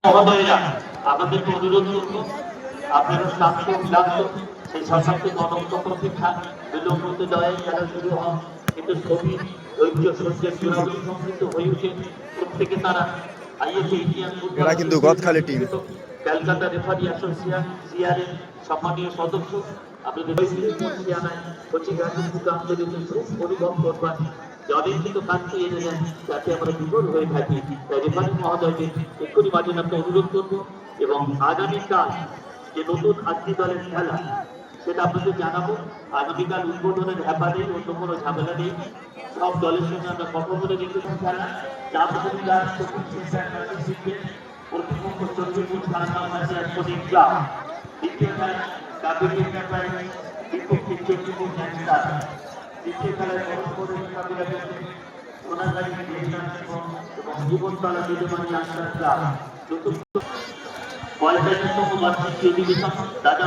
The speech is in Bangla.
মহোদয়েরা আমাদেরকে অনুরোধ করব আপনারা শান্ত ক্লান্ত সেই সশক্ত তদন্ত প্রতীক্ষা বিলম্বিত দয়ে যারা শুরু হন কিন্তু ছবি ধৈর্য সহ্যের চূড়াগুলি সমৃদ্ধ হয়ে উঠে প্রত্যেকে তারা আইএসএ ইন্ডিয়ান এরা কিন্তু Gadkhali team. Calcutta referee association সিআরএর সম্মানীয় সদস্য আপনাদের অনুভব করবার অনেকগুলো কাজকে এনে দেন যাতে আমরা বিফল হয়ে থাকি। তাই রেফারি মহোদয়কে এক্ষুনি মাঝে আমরা অনুরোধ করবো এবং আগামীকাল যে নতুন আজকে দলের খেলা সেটা আপনাদের জানাবো। আগামীকাল উদ্বোধনের ব্যাপার নেই, অন্য কোনো ঝামেলা নেই। সব দলের সঙ্গে আমরা কথা বলে রেখেছি খেলা প্রতিপক্ষ চন্দ্রপুর ক্লাব দ্বিতীয় খেলায় কাবিলের ব্যাপারে বিপক্ষে চন্দ্রপুর ন্যাশনাল দ্বিতীয় খেলায় সোনাগাড়ি এবং জীবনতলা বিদ্যমান ন্যাশনাল ক্লাব চতুর্থ 45তম বার্ষিক অধিবেশন দাদা